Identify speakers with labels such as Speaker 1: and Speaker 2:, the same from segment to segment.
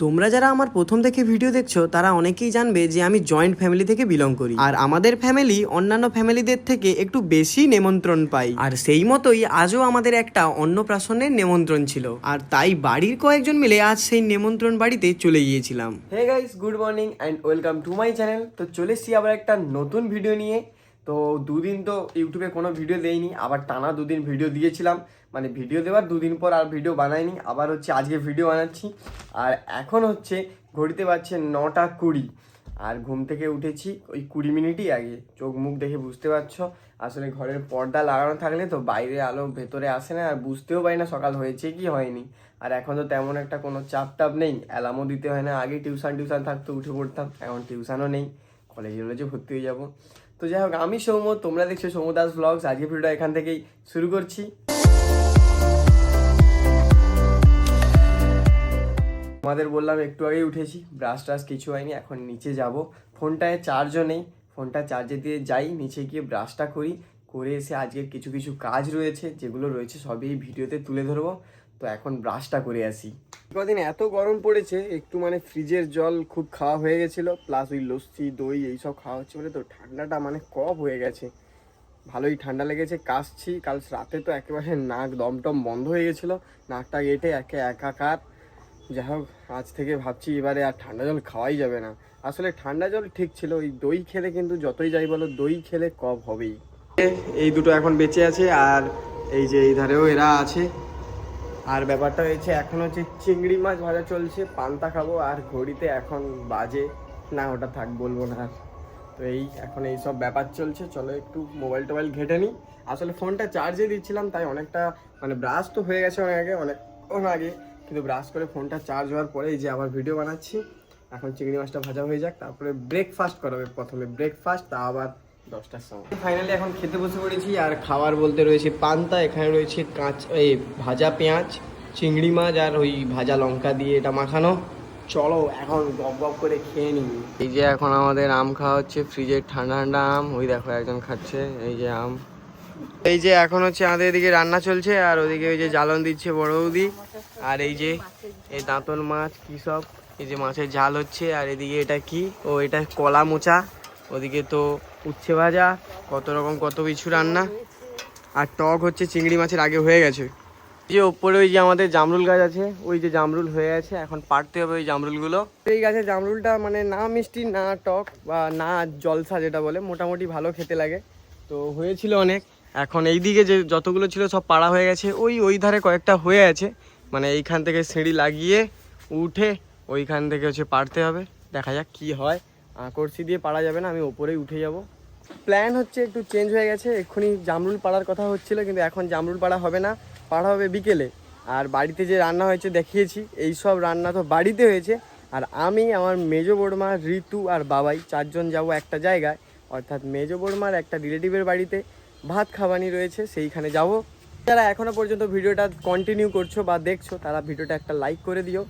Speaker 1: তোমরা যারা আমার প্রথম থেকে ভিডিও দেখছো তারা অনেকেই জানবে যে আমি জয়েন্ট ফ্যামিলি থেকে বিলং করি, আর আমাদের ফ্যামিলি অন্যান্য ফ্যামিলিদের থেকে একটু বেশি নেমন্ত্রণ পাই। আর সেই মতোই আজও আমাদের একটা অন্নপ্রাশনের নেমন্ত্রণ ছিল, আর তাই বাড়ির কয়েকজন মিলে আজ সেই নেমন্ত্রণ বাড়িতে চলে গিয়েছিলাম। Hey guys, good morning and welcome to my channel. তো চলে এসেছি আবার একটা নতুন ভিডিও নিয়ে। তো দুদিন তো ইউটিউবে কোনো ভিডিও দেইনি, আবার টানা দুদিন ভিডিও দিয়েছিলাম, মানে ভিডিও দেওয়ার দুদিন পর আর ভিডিও বানাইনি, আবার হচ্ছে আজকে ভিডিও বানাচ্ছি। আর এখন হচ্ছে ঘড়িতে বাজছে 9:20, আর ঘুম থেকে উঠেছি ওই 20 মিনিটই আগে। চোখ মুখ দেখে বুঝতে পারছো, আসলে ঘরের পর্দা লাগানো থাকলে তো বাইরে আলো ভেতরে আসে না, আর বুঝতেও পারি না সকাল হয়েছে কি হয়নি। আর এখন তো তেমন একটা কোনো চাপ টাপ নেই, অ্যালার্মও দিতে হয় না। আগে টিউশন থাকতো উঠে পড়তাম, এখন টিউশনও নেই, কলেজে ভর্তি হয়ে যাবো। তো যাই হোক, আমি সৌম্য, তোমরা দেখছো সৌম্য দাস ব্লগস। আজকে ভিডিওটা এখান থেকেই শুরু করছি। আমাদের বললাম একটু আগেই উঠেছি, ব্রাশ টাশ কিছু হয়নি, এখন নিচে যাব। ফোনটায় চার্জও নেই, ফোনটা চার্জে দিয়ে যাই, নিচে গিয়ে ব্রাশটা করি, করে এসে আজকের কিছু কাজ রয়েছে, যেগুলো রয়েছে সবই ভিডিওতে তুলে ধরবো। তো এখন ব্রাশটা করে আসি। কদিন এত গরম পড়েছে, একটু মানে ফ্রিজের জল খুব খাওয়া হয়ে গেছিলো, প্লাস ওই লস্যি দই এইসব খাওয়া হচ্ছে বলে তো ঠান্ডাটা মানে কফ হয়ে গেছে, ভালোই ঠান্ডা লেগেছে, কাশছি। কাল রাতে তো একেবারে নাক দমটম বন্ধ হয়ে গেছিলো, নাকটা গেটে একাকার। যাই হোক, আজ থেকে ভাবছি এবারে আর ঠান্ডা জল খাওয়াই যাবে না। আসলে ঠান্ডা জল ঠিক ছিল, ওই দই খেলে কিন্তু যতই যাই বলো দই খেলে কফ হবেই। এই দুটো এখন বেঁচে আছে, আর এই যে এই ধারেও এরা আছে। আর ব্যাপারটা হয়েছে, এখন হচ্ছে চিংড়ি মাছ ভাজা চলছে, পান্তা খাবো। আর ঘড়িতে এখন বাজে না, ওটা থাক বলবো না আর। তো এই এখন এই সব ব্যাপার চলছে, চলো একটু মোবাইল টোবাইল ঘেটে নিই। আসলে ফোনটা চার্জে দিচ্ছিলাম, তাই অনেকটা মানে ব্রাশ তো হয়ে গেছে অনেক আগে, কিন্তু ব্রাশ করে ফোনটা চার্জ হওয়ার পরে এই যে আবার ভিডিও বানাচ্ছি। এখন চিংড়ি মাছটা ভাজা হয়ে যাক, তারপরে ব্রেকফাস্ট করাবে, প্রথমে ব্রেকফাস্ট, তা আবার 10টার সময়। ফাইনালি এখন খেতে বসে পড়েছি। আর খাবার বলতে রয়েছে পান্তা, এখানে রয়েছে এই ভাজা পেঁয়াজ, চিংড়ি মাছ আর ওই ভাজা লঙ্কা দিয়ে এটা মাখানো। চলো এখন গপ করে খেয়ে নিই। এই যে এখন আমাদের আম খাওয়া হচ্ছে, ফ্রিজের ঠান্ডা আম, ওই দেখো একজন খাচ্ছে, এই যে আম। এই যে এখন হচ্ছে আমাদের এদিকে রান্না চলছে, আর ওদিকে ওই যে জ্বালন দিচ্ছে বড় বৌদি। আর এই যে এই দাঁতন মাছ কি সব, এই যে মাছের ঝাল হচ্ছে। আর এদিকে এটা কি, ও এটা কলা মোচা, ওদিকে তো উচ্ছে ভাজা, কত রকম কত কিছু রান্না। আর টক হচ্ছে চিংড়ি মাছের আগে হয়ে গেছে। যে ওপরে ওই যে আমাদের জামরুল গাছ আছে, ওই যে জামরুল হয়ে আছে, এখন পাড়তে হবে ওই জামরুলগুলো। এই গাছের জামরুলটা মানে না মিষ্টি না টক বা না জলসা যেটা বলে, মোটামুটি ভালো খেতে লাগে। তো হয়েছিল অনেক, এখন এই দিকে যে যতগুলো ছিল সব পাড়া হয়ে গেছে, ওই ধারে কয়েকটা হয়ে আছে, মানে এইখান থেকে সিঁড়ি লাগিয়ে উঠে ওইখান থেকে হচ্ছে পাড়তে হবে। দেখা যাক কি হয়, কড়শি দিয়ে পাড়া যাবে না, আমি ওপরেই উঠে যাব। প্ল্যান হচ্ছে একটু চেঞ্জ হয়ে গেছে, এক্ষুনি জামরুল পাড়ার কথা হচ্ছিল, কিন্তু এখন জামরুল পাড়া হবে না, পাড়া হবে বিকেলে। আর বাড়িতে যে রান্না হয়েছে দেখিয়েছি, এই সব রান্না তো বাড়িতে হয়েছে। আর আমি, আমার মেজো বড়মা, ঋতু আর বাবাই 4 জন যাবো একটা জায়গায়, অর্থাৎ মেজো বড়মার একটা রিলেটিভের বাড়িতে ভাত খাওয়ানি রয়েছে, সেইখানে যাব। যারা এখনও পর্যন্ত ভিডিওটা কন্টিনিউ করছো বা দেখছো, তারা ভিডিওটা একটা লাইক করে দিও।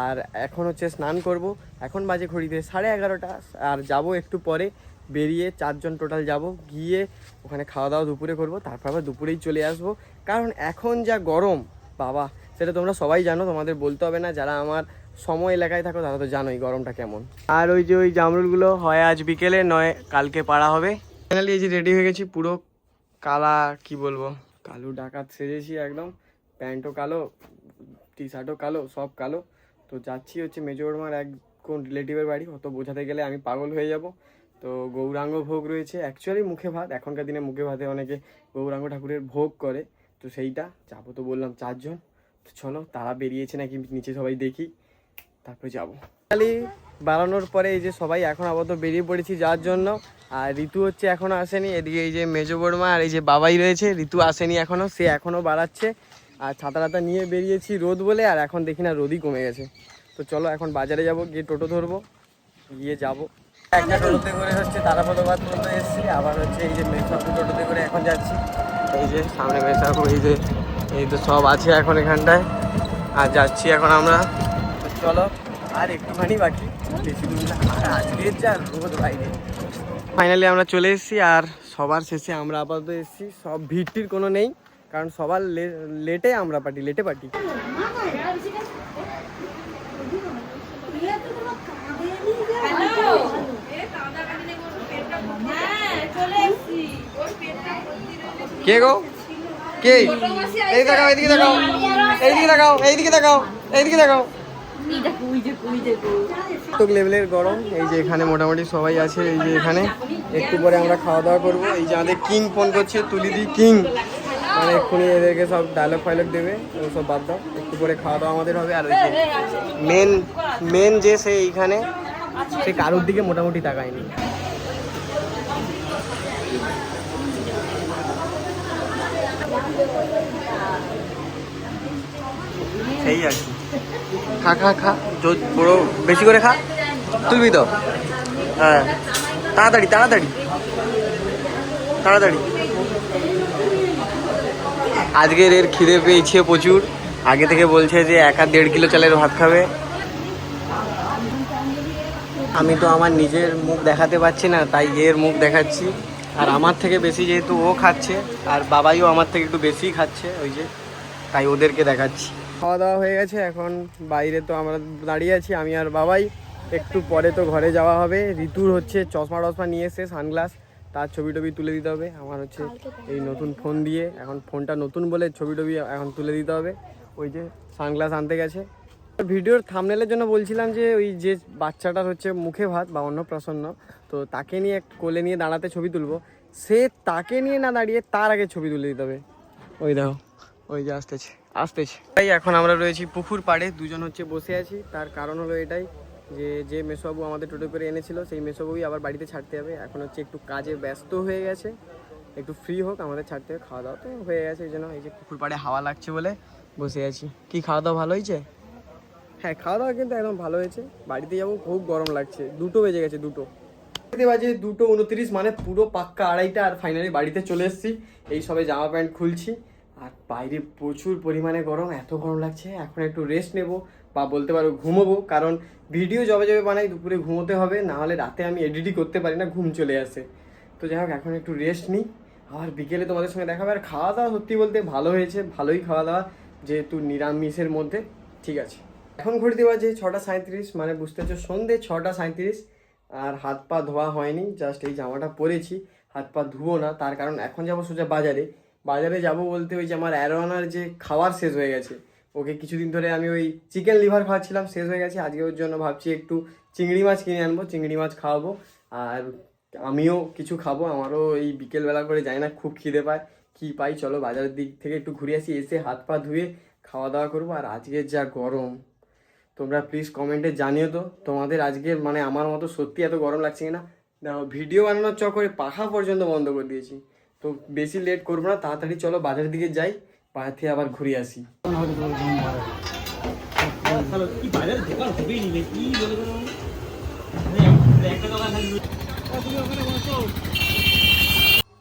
Speaker 1: আর এখন হচ্ছে স্নান করব, এখন বাজে ঘড়িতে 11:30, আর যাব একটু পরে বেরিয়ে 4 জন টোটাল যাব, গিয়ে ওখানে খাওয়া দাওয়া দুপুরে করব, তারপর আবার দুপুরেই চলে আসবো। কারণ এখন যা গরম বাবা, সেটা তোমরা সবাই জানো, তোমাদের বলতে হবে না, যারা আমার সময় এলাকায় থাকো তারা তো জানোই গরমটা কেমন। আর ওই যে ওই জামরুলগুলো হয় আজ বিকেলে, নয় কালকে পাড়া হবে। ফাইনালি এই যে রেডি হয়ে গেছি, পুরো কালা, কি বলবো, কালো ডাকাত সেজেছি একদম, প্যান্টও কালো, টি শার্টও কালো, সব কালো। তো যাচ্ছি হচ্ছে মেজো বড়মার কোন রিলেটিভের বাড়ি, অত বোঝাতে গেলে আমি পাগল হয়ে যাব। তো গৌরাঙ্গ ভোগ রয়েছে, অ্যাকচুয়ালি মুখে ভাত, এখনকার দিনে মুখে ভাতে অনেকে গৌরাঙ্গ ঠাকুরের ভোগ করে, তো সেইটা যাবো। তো বললাম 4 জন, তো চলো, তারা বেরিয়েছে নাকি নিচে সবাই দেখি, তারপরে যাবো। খালি বাড়ানোর পরে এই যে সবাই এখন আপাতত বেরিয়ে পড়েছি যাওয়ার জন্য। আর ঋতু হচ্ছে এখনো আসেনি, এদিকে এই যে মেজো বড়মা আর এই যে বাবাই রয়েছে, ঋতু আসেনি এখনো, সে এখনো বাড়াচ্ছে। আর ছাতা নিয়ে বেরিয়েছি রোদ বলে, আর এখন দেখি না রোদই কমে গেছে। তো চলো এখন বাজারে যাব, গিয়ে টোটো ধরবো, গিয়ে যাবো। একটা টোটোতে করে হচ্ছে তারাপদবাদ পর্যন্ত এসেছি, আবার হচ্ছে এই যে মেসাপুর টোটোতে করে এখন যাচ্ছি। এই যে সামনে মেসাপুর, এই তো সব আছে এখন এখানটায়, আর যাচ্ছি এখন আমরা। তো চলো, আর একটুখানি বাকি, বেশি দূর না, আর আজকে যা রোদ বাইরে। ফাইনালি আমরা চলে এসেছি, আর সবার শেষে আমরা আপাতত এসেছি। সব ভিড়টির কোনো নেই, কারণ সবার লেটে আমরা লেটে পার্টি। কে গো কে? এই দেখাও, এইদিকে দেখাও, এইদিকে দেখাও, এইদিকে দেখাও, এইদিকে দেখাও। তো লেভেলের গরম। এই যে এখানে মোটামুটি সবাই আছে। এই যে এখানে একটু পরে আমরা খাওয়া দাওয়া করবো। এই যে আমাদের কিং ফোন করছে, তুলিদি কিং, মানে এক্ষুনি এদেরকে সব ডায়লগ ফাইলগ দেবে, সব বাদ দাও। একটু পরে খাওয়া দাওয়া আমাদের হবে। আর ওই যে মেন যে সে এইখানে, সে কারোর দিকে মোটামুটি তাকায়নি। সেই আর কি। খা খা খা, বড় বেশি করে খা, তুলবি তো? হ্যাঁ, তাড়াতাড়ি তাড়াতাড়ি তাড়াতাড়ি। আজকের এর খিদে পেয়েছে প্রচুর। আগে থেকে বলছে যে 1.5 কিলো চালের ভাত খাবে। আমি তো আমার নিজের মুখ দেখাতে পারছি না, তাই এর মুখ দেখাচ্ছি। আর আমার থেকে বেশি যেহেতু ও খাচ্ছে, আর বাবাইও আমার থেকে একটু বেশি খাচ্ছে, ওই যে তাই ওদেরকে দেখাচ্ছি। খাওয়া দাওয়া হয়ে গেছে, এখন বাইরে তো আমরা দাঁড়িয়ে আছি আমি আর বাবাই। একটু পরে তো ঘরে যাওয়া হবে। ঋতুর হচ্ছে চশমা টশমা নিয়ে এসে সানগ্লাস, তার ছবি টবি তুলে দিতে হবে। আমার হচ্ছে এই নতুন ফোন দিয়ে, এখন ফোনটা নতুন বলে ছবি টবি এখন তুলে দিতে হবে। ওই যে সানগ্লাস আনতে গেছে। ভিডিওর থাম্বনেলের জন্য বলছিলাম যে ওই যে বাচ্চাটার হচ্ছে মুখে ভাত বা অন্নপ্রাশন, তো তাকে নিয়ে কোলে নিয়ে দাঁড়াতে ছবি তুলবো। সে তাকে নিয়ে না দাঁড়িয়ে তার আগে ছবি তুলে দিতে হবে। ওই দেখো, ওই যে আসতেছে আসতেছে। তাই এখন আমরা রয়েছি পুকুর পাড়ে, দুজন হচ্ছে বসে আছি। তার কারণ হলো এটাই যে মেসোবাবু আমাদের টোটো করে এনেছিল, সেই মেসোবাবুই আবার বাড়িতে ছাড়তে হবে। এখন হচ্ছে একটু কাজে ব্যস্ত হয়ে গেছে, একটু ফ্রি হোক, আমাদের ছাড়তে হবে। খাওয়া দাওয়া তো হয়ে গেছে, এই জন্য এই যে পুকুর পাড়ে হাওয়া লাগছে বলে বসে আছি। কি খাওয়া দাওয়া ভালো হয়েছে? হ্যাঁ, খাওয়া দাওয়া কিন্তু একদম ভালো হয়েছে। বাড়িতে যাবো, খুব গরম লাগছে। 2টো বেজে গেছে, 2টো বাজে 2:29, মানে পুরো পাক্কা 2:30। আর ফাইনালি বাড়িতে চলে এসেছি। এই সবে জামা প্যান্ট খুলছি। আর বাইরে প্রচুর পরিমাণে গরম, এত গরম লাগছে। এখন একটু রেস্ট নেব, বা বলতে পারো ঘুমোবো। কারণ ভিডিও যবে বানাই দুপুরে ঘুমোতে হবে, না হলে রাতে আমি এডিটই করতে পারি না, ঘুম চলে আসে। তো যাই হোক, এখন একটু রেস্ট নিই, আর বিকেলে তোমাদের সঙ্গে দেখা হবে। আর খাওয়া দাওয়া সত্যি বলতে ভালো হয়েছে, ভালোই খাওয়া দাওয়া, যেহেতু নিরামিষের মধ্যে। ঠিক আছে, এখন ঘড়িতে বাজে 6:37, মানে বুঝতে পারছো সন্ধ্যে 6:37। আর হাত পা ধোয়া হয়নি, জাস্ট এই জামাটা পরেছি, হাত পা ধুবো না। তার কারণ এখন যাবো সোজা বাজারে যাবো বলতে ওই যে আমার অ্যারোয়ানার যে খাবার শেষ হয়ে গেছে। ওকে কিছুদিন ধরে আমি ওই চিকেন লিভার খাওয়াচ্ছিলাম, শেষ হয়ে গেছে। আজকে ওর জন্য ভাবছি একটু চিংড়ি মাছ কিনে আনবো, চিংড়ি মাছ খাওয়াবো। আর আমিও কিছু খাবো, আমারও এই বিকেলবেলা করে যাই না, খুব খিদে পায়। কী পাই, চলো বাজারের দিক থেকে একটু ঘুরে আসি, এসে হাত পা ধুয়ে খাওয়া দাওয়া করবো। আর আজকের যা গরম, তোমরা প্লিজ কমেন্টে জানিও তো তোমাদের আজকের, মানে আমার মতো সত্যি এত গরম লাগছে কিনা। দেখো, ভিডিও বানানোর চক্করে পাখা পর্যন্ত বন্ধ করে দিয়েছি। তো বেশি লেট করবো না, তাড়াতাড়ি চলো বাজারের দিকে যাই, বাজার থেকে আবার ঘুরে আসি।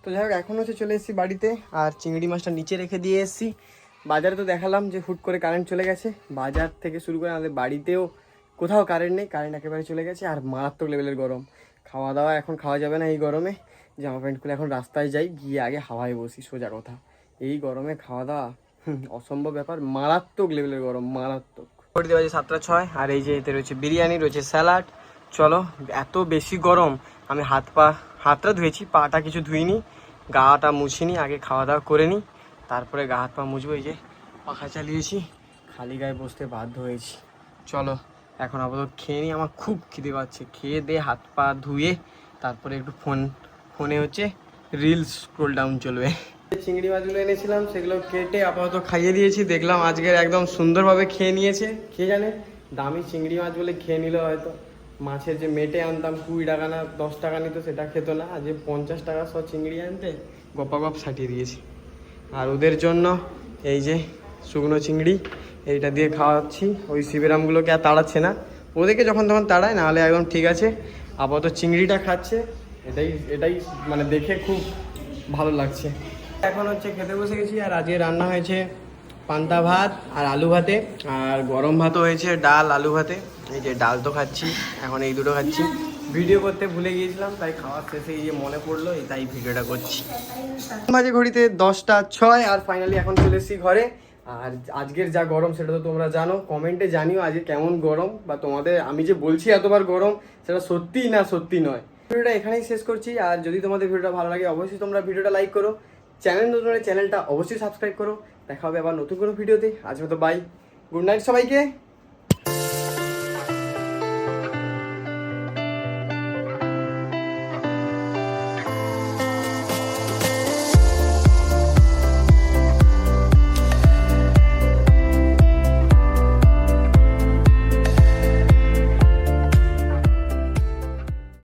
Speaker 1: তো যাই হোক, এখন হচ্ছে চলে এসেছি বাড়িতে। আর চিংড়ি মাছটা নিচে রেখে দিয়ে এসেছি। বাজারে তো দেখালাম যে হুট করে কারেন্ট চলে গেছে। বাজার থেকে শুরু করে আমাদের বাড়িতেও কোথাও কারেন্ট নেই, কারেন্ট একেবারে চলে গেছে। আর মারাত্মক লেভেলের গরম, খাওয়া দাওয়া এখন খাওয়া যাবে না এই গরমে। জামা প্যান্ট খুলে এখন রাস্তায় যাই, গিয়ে আগে হাওয়ায় বসি, সোজা কথা। এই গরমে খাওয়া দাওয়া অসম্ভব ব্যাপার, মারাত্মক লেভেলের গরম, মারাত্মক। ঘড়িতে বাজে 7:06। আর এই যে এতে রয়েছে বিরিয়ানি, রয়েছে স্যালাড। চলো, এত বেশি গরম, আমি হাতটা ধুয়েছি, পাটা কিছু ধুইনি, গাটা মুছিনি। আগে খাওয়া দাওয়া করে নিই, তারপরে গা হাত পা মুছবো। এই যে পাখা চালিয়েছি, খালি গায়ে বসতে বাধ্য হয়েছি। চলো এখন আপাতত খেয়ে নিই, আমার খুব খিদে পাচ্ছে। খেয়ে দিয়ে হাত পা ধুয়ে তারপরে একটু ফোনে হচ্ছে রিলস স্ক্রোল ডাউন চলবে। চিংড়ি মাছগুলো এনেছিলাম, সেগুলো কেটে আপাতত খাইয়ে দিয়েছি। দেখলাম আজকের একদম সুন্দরভাবে খেয়ে নিয়েছে। খেয়ে জানে দামি চিংড়ি মাছ বলে খেয়ে নিল হয়তো। মাছের যে মেটে আনতাম 20 টাকা না 10 টাকা নিত, সেটা খেতো না। আজ 50 টাকা সব চিংড়ি আনতে গপাগপ সাটিয়ে দিয়েছি। আর ওদের জন্য এই যে শুকনো চিংড়ি, এইটা দিয়ে খাওয়াচ্ছি। ওই শিবেরামগুলোকে আর তাড়াচ্ছে না, ওদেরকে যখন তখন তাড়ায়, নাহলে একদম ঠিক আছে। আপাতত চিংড়িটা খাচ্ছে, এটাই মানে দেখে খুব ভালো লাগছে। এখন হচ্ছে খেতে বসে গেছি। আর আজকে রান্না হয়েছে পান্তা ভাত আর আলু ভাতে, আর গরম ভাতও হয়েছে ডাল আলু ভাতে। এই যে ডাল তো খাচ্ছি, এখন এই দুটো খাচ্ছি। ভিডিও করতে ভুলে গিয়েছিলাম, তাই খাওয়ার শেষে গিয়ে মনে পড়লো, তাই ভিডিওটা করছি। মাঝে ঘড়িতে 10:06। আর ফাইনালি এখন চলে এসেছি ঘরে। আর আজকের যা গরম সেটা তো তোমরা জানো, কমেন্টে জানিও আজকে কেমন গরম, বা তোমাদের আমি যে বলছি এতবার গরম সেটা সত্যি না সত্যি নয়। ভিডিওটা এখানেই শেষ করছি। আর যদি তোমাদের ভিডিওটা ভালো লাগে অবশ্যই তোমরা ভিডিওটা লাইক করো, চ্যানেল নতুন হলে চ্যানেলটা অবশ্যই সাবস্ক্রাইব করো। দেখা হবে আবার নতুন কোনো ভিডিওতে। আজ মতো বাই, গুড নাইট সবাইকে।